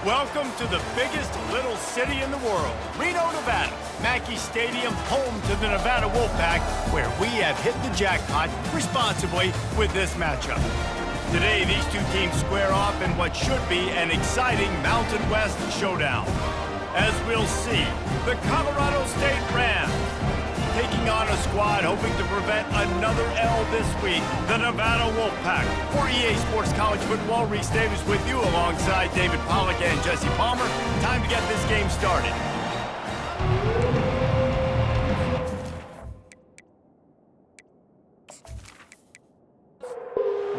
Welcome to the biggest little city in the world, Reno, Nevada. Mackey Stadium, home to the Nevada Wolfpack, where we have hit the jackpot responsibly with this matchup. Today, these two teams square off in what should be an exciting Mountain West showdown. As we'll see, the Colorado State Rams taking on a squad hoping to prevent another L this week, the Nevada Wolfpack. For EA Sports College Football, Reese Davis with you alongside David Pollack and Jesse Palmer. Time to get this game started.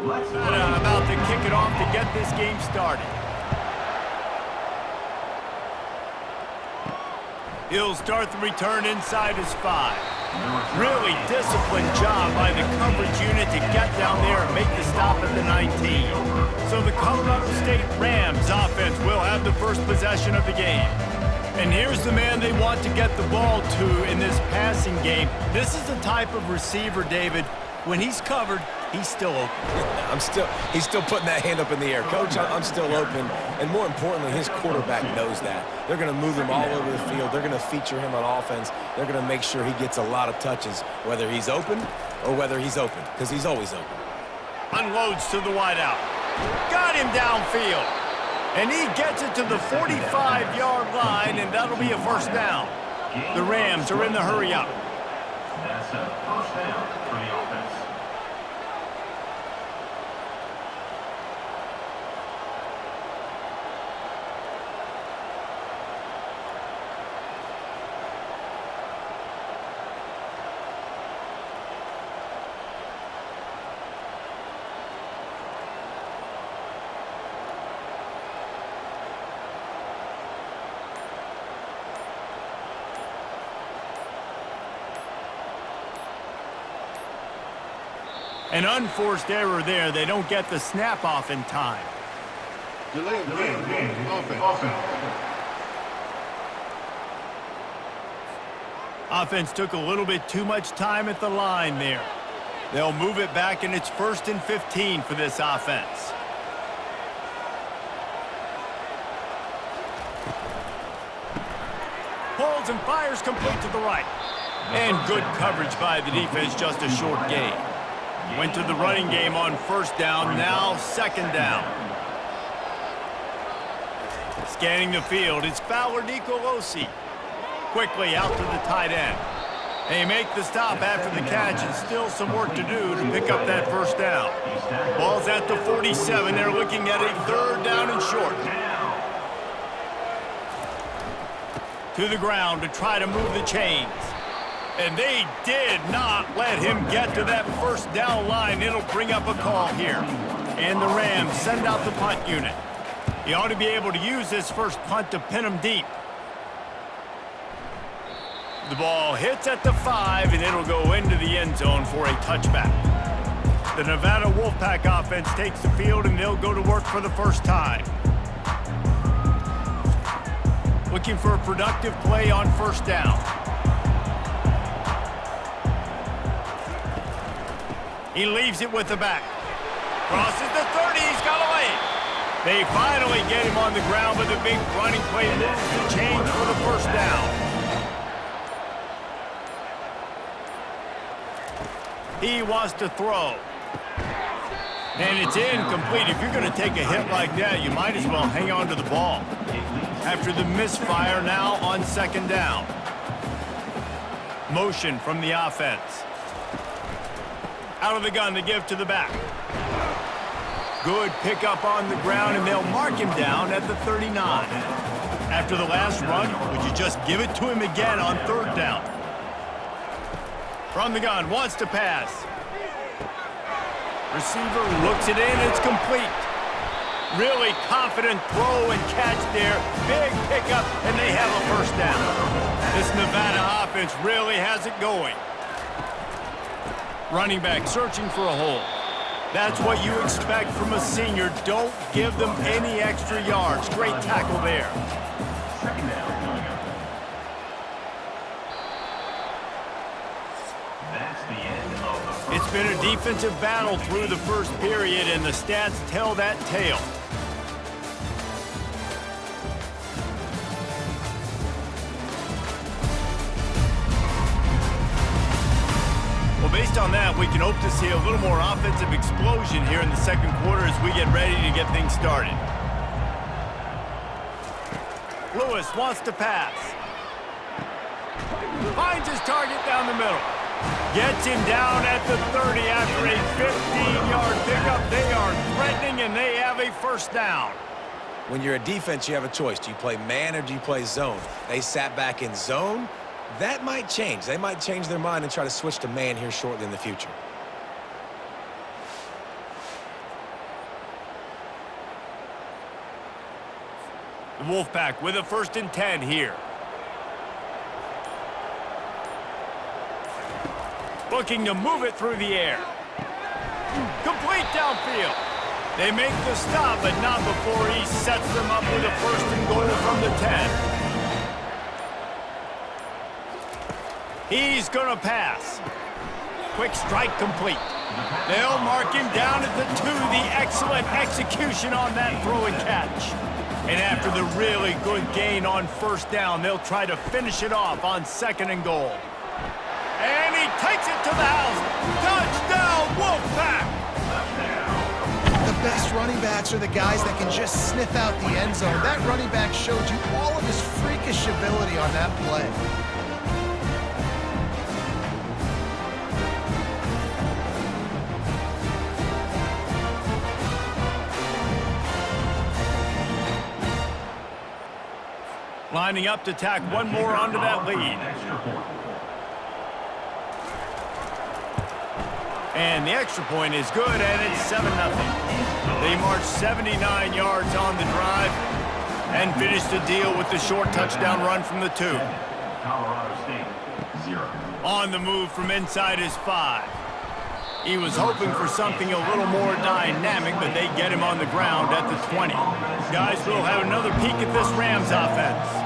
About to kick it off to get this game started. He'll start the return inside his 5. Really disciplined job by the coverage unit to get down there and make the stop at the 19. So the Colorado State Rams offense will have the first possession of the game. And here's the man they want to get the ball to in this passing game. This is the type of receiver, David, when he's covered, he's still open. He's still putting that hand up in the air. Coach, I'm still open. And more importantly, his quarterback knows that. They're going to move him all over the field. They're going to feature him on offense. They're going to make sure he gets a lot of touches, whether he's open or whether he's open, because he's always open. Unloads to the wideout. Got him downfield. And he gets it to the 45-yard line, and that'll be a first down. The Rams are in the hurry-up. That's a first down for the offense. An unforced error there. They don't get the snap off in time. Delay of game. Offense. Offense took a little bit too much time at the line there. They'll move it back, and it's 1st and 15 for this offense. Pulls and fires complete to the right. And good coverage by the defense, just a short gain. Went to the running game on first down, now 2nd down. Scanning the field, it's Fowler Nicolosi. Quickly out to the tight end. They make the stop after the catch, and still some work to do to pick up that first down. Ball's at the 47. They're looking at a 3rd down and short. To the ground to try to move the chains. And they did not let him get to that first down line. It'll bring up a call here. And the Rams send out the punt unit. He ought to be able to use this first punt to pin him deep. The ball hits at the 5, and it'll go into the end zone for a touchback. The Nevada Wolfpack offense takes the field, and they'll go to work for the first time. Looking for a productive play on first down. He leaves it with the back. Crosses the 30, he's got away. They finally get him on the ground with a big running play moves to change for the first down. He wants to throw. And it's incomplete. If you're going to take a hit like that, you might as well hang on to the ball. After the misfire, now on 2nd down. Motion from the offense. Out of the gun to give to the back. Good pickup on the ground, and they'll mark him down at the 39. After the last run, would you just give it to him again on 3rd down? From the gun, wants to pass. Receiver looks it in, it's complete. Really confident throw and catch there. Big pickup, and they have a first down. This Nevada offense really has it going. Running back searching for a hole. That's what you expect from a senior. Don't give them any extra yards. Great tackle there. 2nd down. That's the end of the It's been a defensive battle through the first period, and the stats tell that tale. Well, based on that, we can hope to see a little more offensive explosion here in the second quarter as we get ready to get things started. Lewis wants to pass. Finds his target down the middle. Gets him down at the 30 after a 15-yard pickup. They are threatening, and they have a first down. When you're a defense, you have a choice. Do you play man or do you play zone? They sat back in zone. That might change. They might change their mind and try to switch to man here shortly in the future. The Wolfpack with a 1st and 10 here. Looking to move it through the air. Complete downfield. They make the stop, but not before he sets them up with a 1st and goal from the 10. He's going to pass. Quick strike complete. They'll mark him down at the 2. The excellent execution on that throw and catch. And after the really good gain on 1st down, they'll try to finish it off on 2nd and goal. And he takes it to the house. Touchdown, Wolfpack! The best running backs are the guys that can just sniff out the end zone. That running back showed you all of his freakish ability on that play. Lining up to tack one more onto that lead. And the extra point is good, and it's 7-0. They march 79 yards on the drive and finish the deal with the short touchdown run from the 2. Colorado State, 0. On the move from inside his 5. He was hoping for something a little more dynamic, but they get him on the ground at the 20. Guys, we'll have another peek at this Rams offense.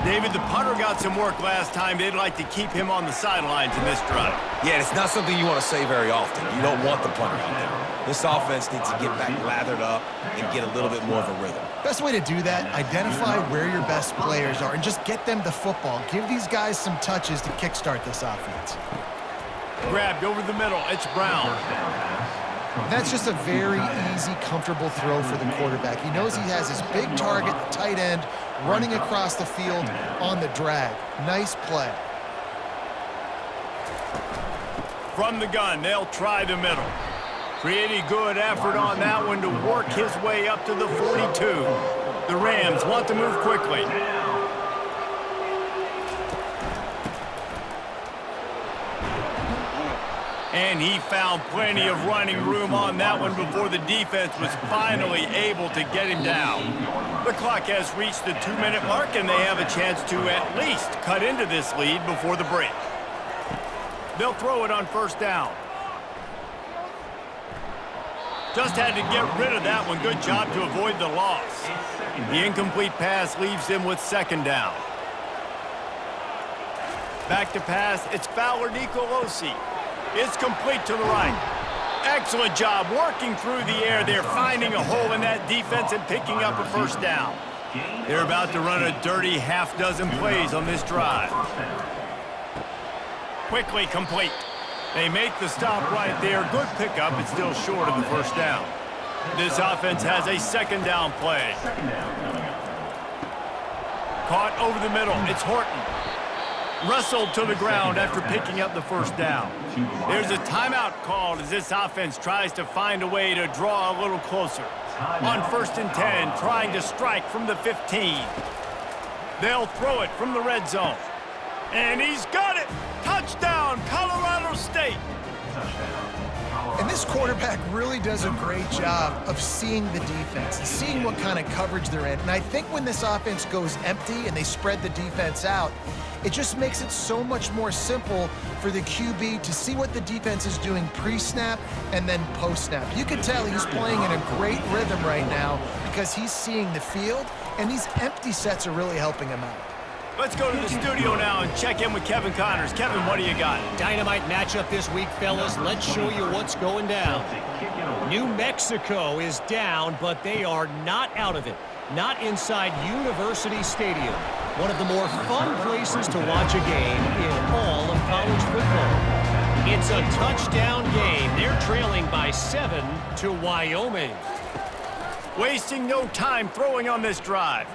David, the punter got some work last time. They'd like to keep him on the sidelines in this drive. Yeah, it's not something you want to say very often. You don't want the punter out there. This offense needs to get back lathered up and get a little bit more of a rhythm. Best way to do that, identify where your best players are and just get them the football. Give these guys some touches to kickstart this offense. Grabbed over the middle. It's Brown. That's just a very easy, comfortable throw for the quarterback. He knows he has his big target, the tight end, running across the field on the drag. Nice play. From the gun, they'll try the middle. Pretty good effort on that one to work his way up to the 42. The Rams want to move quickly. And he found plenty of running room on that one before the defense was finally able to get him down. The clock has reached the 2-minute mark, and they have a chance to at least cut into this lead before the break. They'll throw it on 1st down. Just had to get rid of that one. Good job to avoid the loss. The incomplete pass leaves him with 2nd down. Back to pass. It's Fowler Nicolosi. It's complete to the right. Excellent job working through the air. They're finding a hole in that defense and picking up a 1st down. They're about to run a dirty half-dozen plays on this drive. Quickly complete. They make the stop right there. Good pickup. It's still short of the 1st down. This offense has a 2nd down play. Caught over the middle. It's Horton. Wrestled to the ground after picking up the 1st down. There's a timeout called as this offense tries to find a way to draw a little closer. On 1st and 10, trying to strike from the 15. They'll throw it from the red zone. And he's got it! Touchdown, Colorado State! And this quarterback really does a great job of seeing the defense and seeing what kind of coverage they're in. And I think when this offense goes empty and they spread the defense out, it just makes it so much more simple for the QB to see what the defense is doing pre-snap and then post-snap. You can tell he's playing in a great rhythm right now because he's seeing the field, and these empty sets are really helping him out. Let's go to the studio now and check in with Kevin Connors. Kevin, what do you got? Dynamite matchup this week, fellas. Let's show you what's going down. New Mexico is down, but they are not out of it. Not inside University Stadium, one of the more fun places to watch a game in all of college football. It's a touchdown game. They're trailing by 7 to Wyoming. Wasting no time throwing on this drive.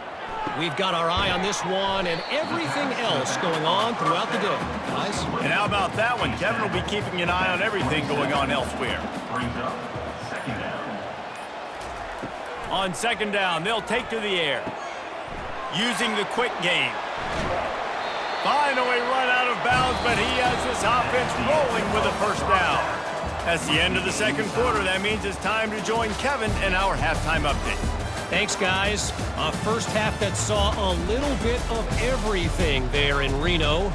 We've got our eye on this one and everything else going on throughout the day, guys. And how about that one? Kevin will be keeping an eye on everything going on elsewhere. Brings up second down. On second down, they'll take to the air. Using the quick game. Finally run out of bounds, but he has this offense rolling with a first down. That's the end of the second quarter. That means it's time to join Kevin in our halftime update. Thanks, guys. A first half that saw a little bit of everything there in Reno.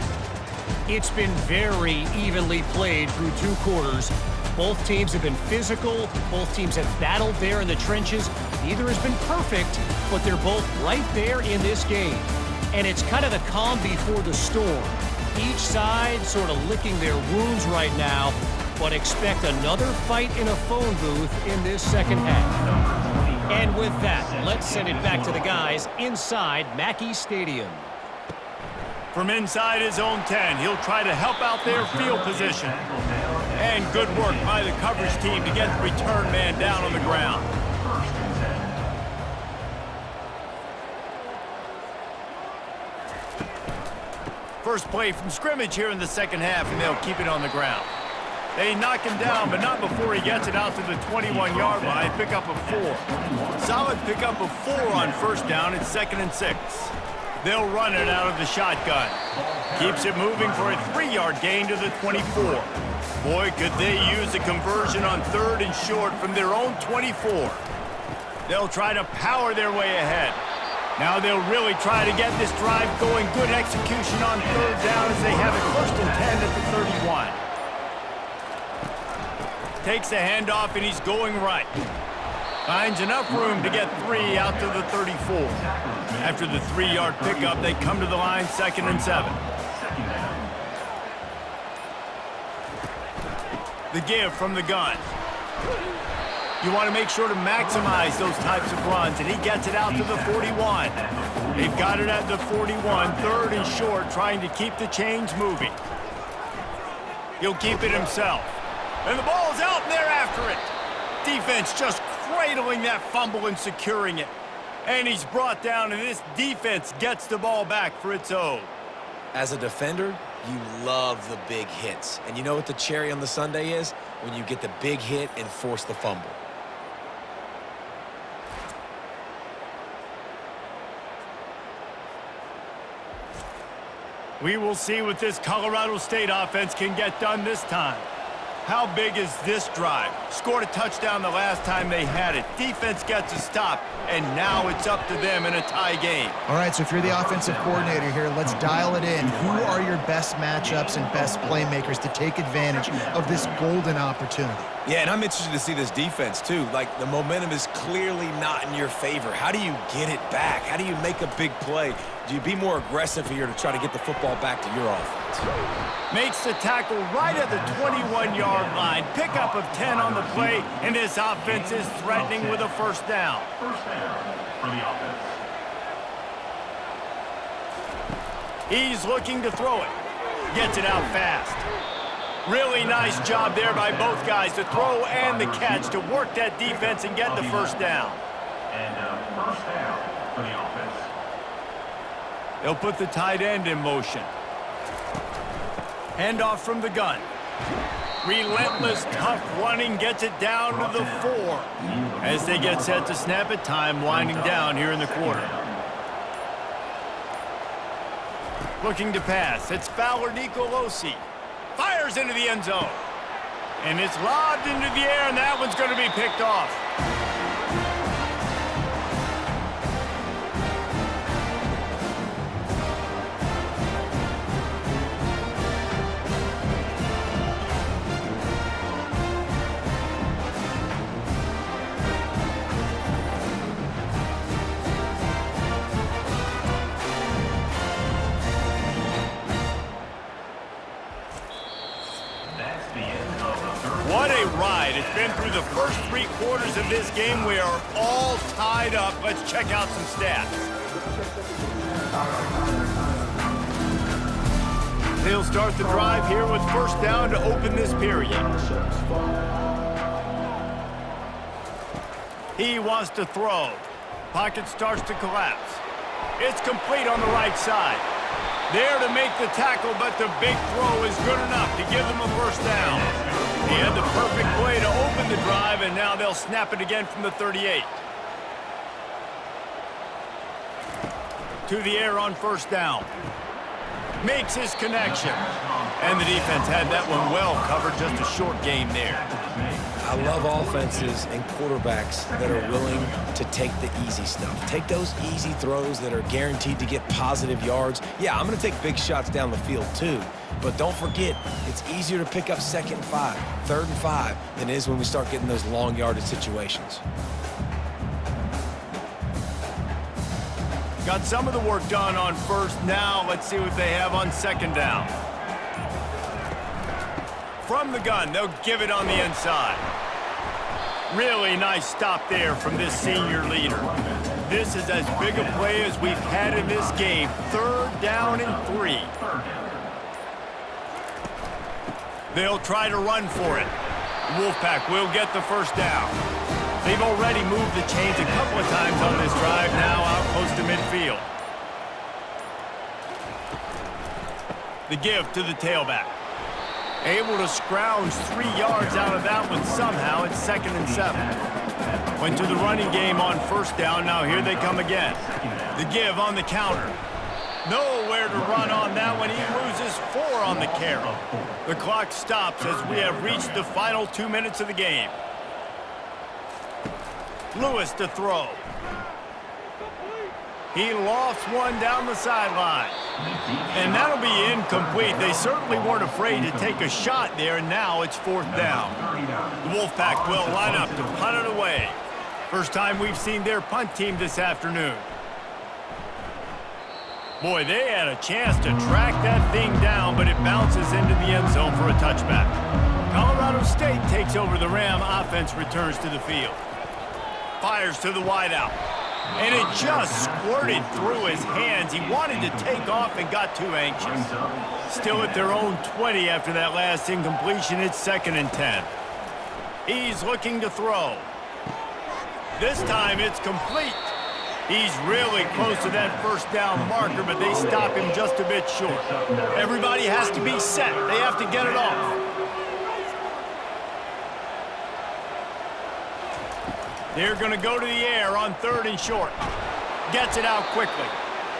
It's been very evenly played through 2 quarters. Both teams have been physical. Both teams have battled there in the trenches. Neither has been perfect, but they're both right there in this game. And it's kind of the calm before the storm. Each side sort of licking their wounds right now, but expect another fight in a phone booth in this second half. And with that, let's send it back to the guys inside Mackey Stadium. From inside his own 10, he'll try to help out their field position. And good work by the coverage team to get the return man down on the ground. First play from scrimmage here in the second half, and they'll keep it on the ground. They knock him down, but not before he gets it out to the 21-yard line. Pick up a 4. Solid pick up of 4 on first down. It's 2nd and 6. They'll run it out of the shotgun. Keeps it moving for a 3-yard gain to the 24. Boy, could they use a conversion on 3rd and short from their own 24. They'll try to power their way ahead. Now they'll really try to get this drive going. Good execution on 3rd down as they have it 1st and 10 at the 31. Takes a handoff and he's going right. Finds enough room to get 3 out to the 34. After the 3-yard pickup, they come to the line 2nd and 7. The give from the gun. You want to make sure to maximize those types of runs, and he gets it out to the 41. They've got it at the 41, 3rd and short, trying to keep the chains moving. He'll keep it himself. And the ball's out, and they're after it. Defense just cradling that fumble and securing it. And he's brought down, and this defense gets the ball back for its own. As a defender, you love the big hits. And you know what the cherry on the sundae is? When you get the big hit and force the fumble. We will see what this Colorado State offense can get done this time. How big is this drive? Scored a touchdown the last time they had it. Defense gets a stop, and now it's up to them in a tie game. All right, so if you're the offensive coordinator here, let's dial it in. Who are your best matchups and best playmakers to take advantage of this golden opportunity? Yeah, and I'm interested to see this defense, too. Like, the momentum is clearly not in your favor. How do you get it back? How do you make a big play? Do you be more aggressive here to try to get the football back to your offense? Makes the tackle right at the 21-yard line. Pickup of 10 on the play, and this offense is threatening with a first down. First down for the offense. He's looking to throw it. Gets it out fast. Really nice job there by both guys, the throw and the catch, to work that defense and get the first down. And first down for the offense. They'll put the tight end in motion. Handoff from the gun. Relentless, tough running, gets it down to the 4. As they get set to snap it, time winding down here in the quarter. Looking to pass, it's Fowler Nicolosi. Fires into the end zone. And it's lobbed into the air, and that one's going to be picked off. What a ride. It's been through the first 3 quarters of this game. We are all tied up. Let's check out some stats. They'll start the drive here with first down to open this period. He wants to throw. Pocket starts to collapse. It's complete on the right side. There to make the tackle, but the big throw is good enough to give them a first down. He had the perfect play to open the drive, and now they'll snap it again from the 38. To the air on first down. Makes his connection. And the defense had that one well covered, just a short game there. I love offenses and quarterbacks that are willing to take the easy stuff. Take those easy throws that are guaranteed to get positive yards. Yeah, I'm going to take big shots down the field too. But don't forget, it's easier to pick up 2nd and 5, 3rd and 5 than it is when we start getting those long yardage situations. Got some of the work done on first. Now let's see what they have on 2nd down. From the gun, they'll give it on the inside. Really nice stop there from this senior leader. This is as big a play as we've had in this game. 3rd down and 3. They'll try to run for it. Wolfpack will get the first down. They've already moved the chains a couple of times on this drive, now out close to midfield. The give to the tailback. Able to scrounge 3 yards out of that one somehow. It's 2nd and 7. Went to the running game on first down. Now here they come again. The give on the counter. Nowhere to run on that one. He loses 4 on the carry. The clock stops as we have reached the final 2 minutes of the game. Lewis to throw. He lofts one down the sideline. And that'll be incomplete. They certainly weren't afraid to take a shot there, and now it's 4th down. The Wolfpack will line up to punt it away. First time we've seen their punt team this afternoon. Boy, they had a chance to track that thing down, but it bounces into the end zone for a touchback. Colorado State takes over the Ram. Offense returns to the field. Fires to the wideout. And it just squirted through his hands. He wanted to take off and got too anxious. Still at their own 20 after that last incompletion. It's 2nd and 10. He's looking to throw. This time it's complete. He's really close to that first down marker, but they stop him just a bit short. Everybody has to be set. They have to get it off. They're going to go to the air on 3rd and short. Gets it out quickly.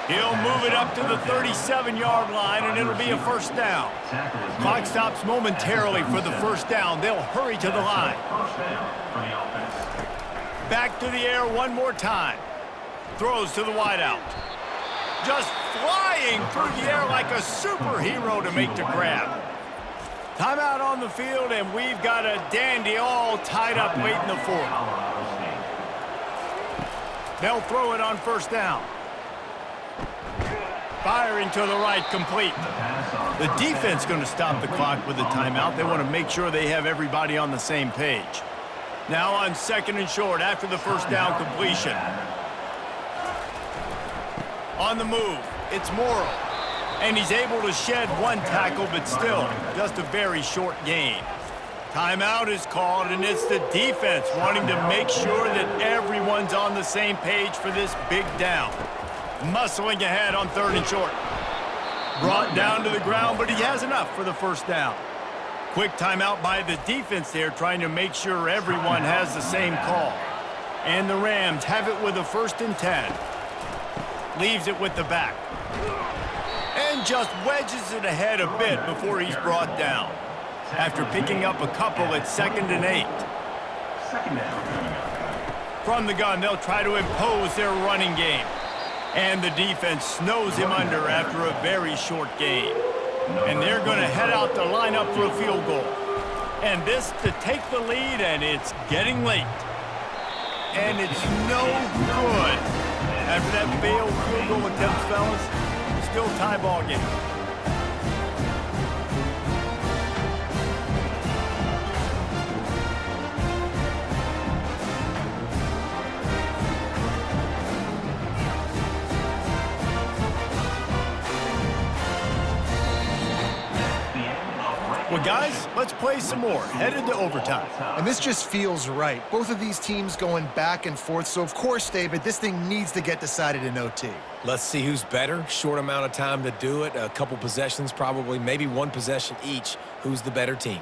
He'll move it up to the 37-yard line, and it'll be a first down. Clock stops momentarily for the first down. They'll hurry to the line. Back to the air one more time. Throws to the wideout. Just flying through the air like a superhero to make the grab. Timeout on the field, and we've got a dandy all tied up late in the 4th. They'll throw it on first down. Firing to the right, complete. The defense going to stop the clock with a timeout. They want to make sure they have everybody on the same page. Now on 2nd and short after the first down completion. On the move, it's Morrill. And he's able to shed 1 tackle, but still just a very short gain. Timeout is called, and it's the defense wanting to make sure that everyone's on the same page for this big down. Muscling ahead on 3rd and short. Brought down to the ground, but he has enough for the first down. Quick timeout by the defense there, trying to make sure everyone has the same call. And the Rams have it with a 1st and 10. Leaves it with the back. And just wedges it ahead a bit before he's brought down. After picking up a couple at 2nd and 8. From the gun, they'll try to impose their running game. And the defense snows him under after a very short game. And they're going to head out to line up for a field goal. And this to take the lead, and it's getting late. And it's no good. After that failed field goal attempt, fellas, still tie ball game. guys, let's play some more. Headed to overtime. And this just feels right. Both of these teams going back and forth. So, of course, David, this thing needs to get decided in OT. Let's see who's better. Short amount of time to do it. A couple possessions probably, maybe one possession each. Who's the better team?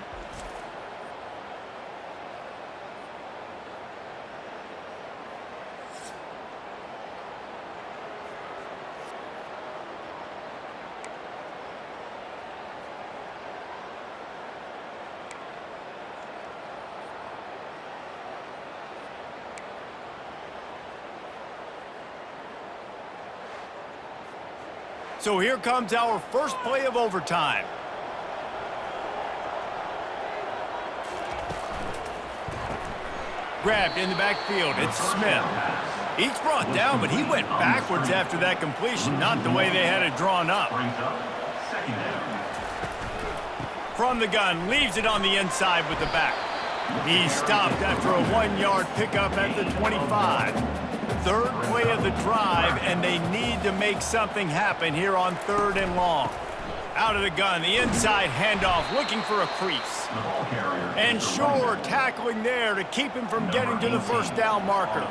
So here comes our first play of overtime. Grabbed in the backfield, it's Smith. He's brought down, but he went backwards after that completion, not the way they had it drawn up. From the gun, leaves it on the inside with the back. He stopped after a 1-yard pickup at the 25. Third play of the drive, and they need to make something happen here on 3rd and long. Out of the gun, the inside handoff, looking for a crease. And sure, tackling there to keep him from getting to the first down marker.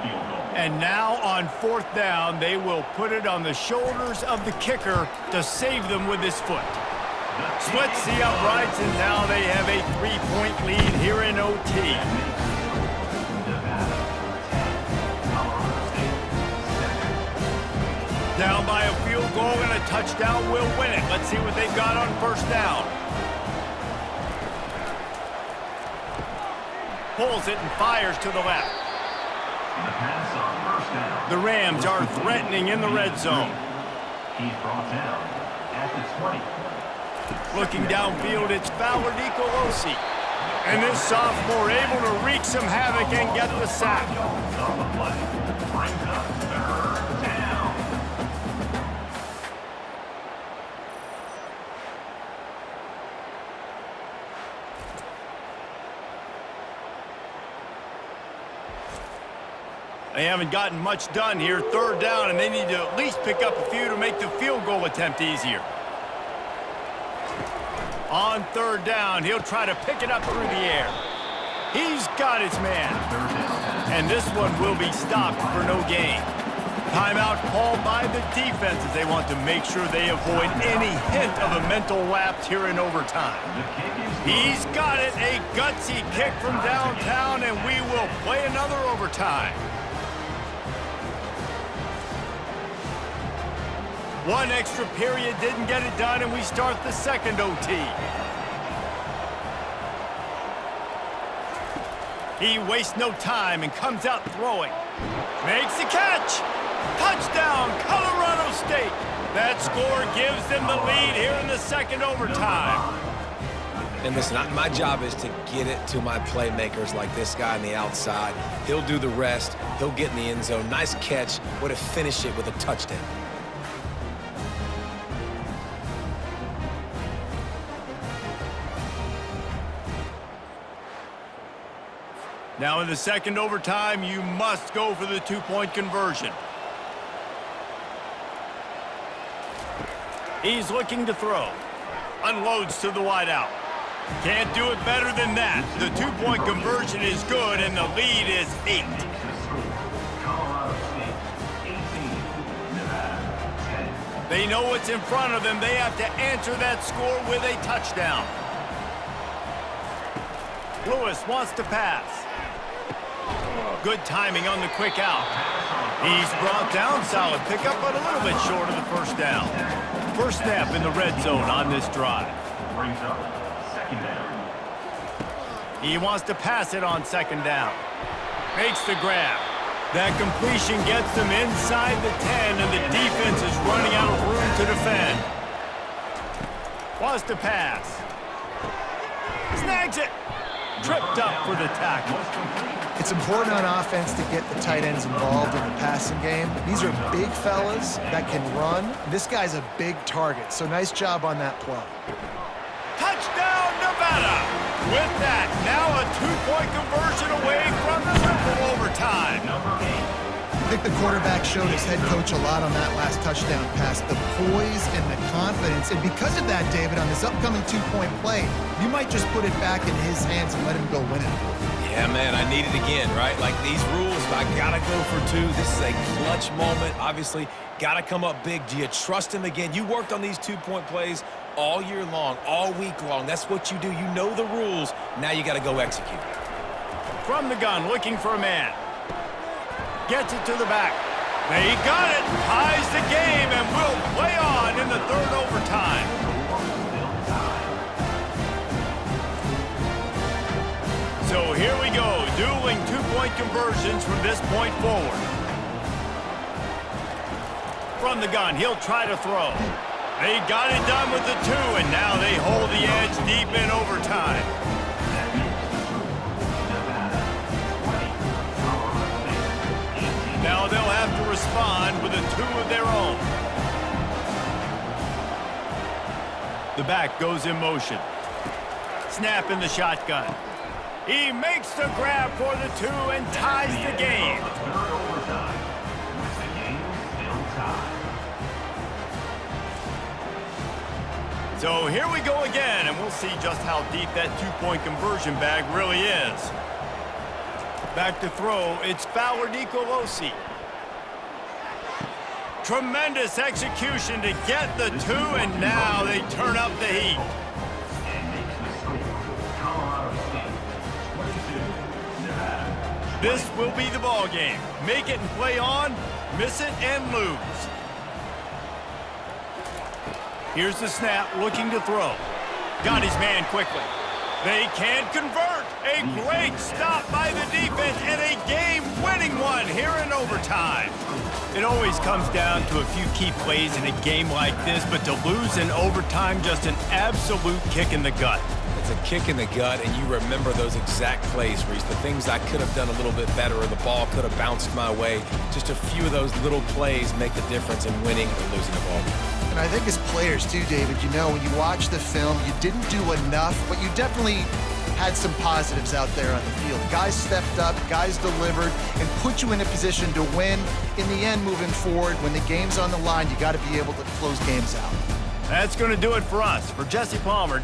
And now on 4th down, they will put it on the shoulders of the kicker to save them with his foot. Splits the uprights, and now they have a 3-point lead here in OT. Down by a field goal and a touchdown will win it. Let's see what they've got on 1st down. Pulls it and fires to the left. The Rams are threatening in the red zone. He's brought down at the 20. Looking downfield, it's Fowler Nicolosi. And this sophomore able to wreak some havoc and get the sack. On the play. Brings up 3rd down. They haven't gotten much done here. 3rd down, and they need to at least pick up a few to make the field goal attempt easier. On 3rd down, he'll try to pick it up through the air. He's got his man. And this one will be stopped for no gain. Timeout called by the defense as they want to make sure they avoid any hint of a mental lapse here in overtime. He's got it, a gutsy kick from downtown, and we will play another overtime. One extra period didn't get it done, and we start the 2nd OT. He wastes no time and comes out throwing. Makes the catch. Touchdown, Colorado State. That score gives them the lead here in the 2nd overtime. And listen, my job is to get it to my playmakers like this guy on the outside. He'll do the rest. He'll get in the end zone. Nice catch. Way to finish it with a touchdown. Now in the 2nd overtime, you must go for the 2-point conversion. He's looking to throw. Unloads to the wideout. Can't do it better than that. The 2-point conversion is good, and the lead is 8. Colorado State 18, Nevada 10. They know what's in front of them. They have to answer that score with a touchdown. Lewis wants to pass. Good timing on the quick out. He's brought down, solid pickup, but a little bit short of the 1st down. First snap in the red zone on this drive. Brings up 2nd down. He wants to pass it on 2nd down. Makes the grab. That completion gets them inside the 10, and the defense is running out of room to defend. Wants to pass. Snags it. Tripped up for the tackle. It's important on offense to get the tight ends involved in the passing game. These are big fellas that can run. This guy's a big target, so nice job on that play. Touchdown, Nevada! With that, now a 2-point conversion away from triple overtime. Number 8. think the quarterback showed his head coach a lot on that last touchdown pass, the poise and the confidence. And because of that, David, on this upcoming two-point play, you might just put it back in his hands and let him go win it. Yeah, man, I need it again, right? Like these rules, I got to go for two. This is a clutch moment. Obviously, got to come up big. Do you trust him again? You worked on these two-point plays all year long, all week long. That's what you do. You know the rules. Now you got to go execute. From the gun, looking for a man. Gets it to the back. They got it. Ties the game and will play on in the third overtime. So here we go, dueling two-point conversions from this point forward. From the gun, he'll try to throw. They got it done with the two, and now they hold the edge deep in overtime. Now they'll have to respond with a two of their own. The back goes in motion. Snap in the shotgun. He makes the grab for the two and ties the game. Third overtime. With the game still tied. So here we go again, and we'll see just how deep that two-point conversion bag really is. Back to throw, it's Fowler Nicolosi. Tremendous execution to get the two, and now they turn up the heat. And makes the score. Colorado State, 22, Nevada. This will be the ball game. Make it and play on, miss it and lose. Here's the snap, looking to throw. Got his man quickly. They can't convert. A great stop by the defense and a game-winning one here in overtime. It always comes down to a few key plays in a game like this, but to lose in overtime, just an absolute kick in the gut. It's a kick in the gut, and you remember those exact plays, Reese. The things I could have done a little bit better, or the ball could have bounced my way. Just a few of those little plays make the difference in winning or losing a ball game. And I think as players too, David, you know, when you watch the film, you didn't do enough, but you definitely had some positives out there on the field. Guys stepped up, guys delivered, and put you in a position to win. In the end, moving forward, when the game's on the line, you got to be able to close games out. That's going to do it for us. For Jesse Palmer,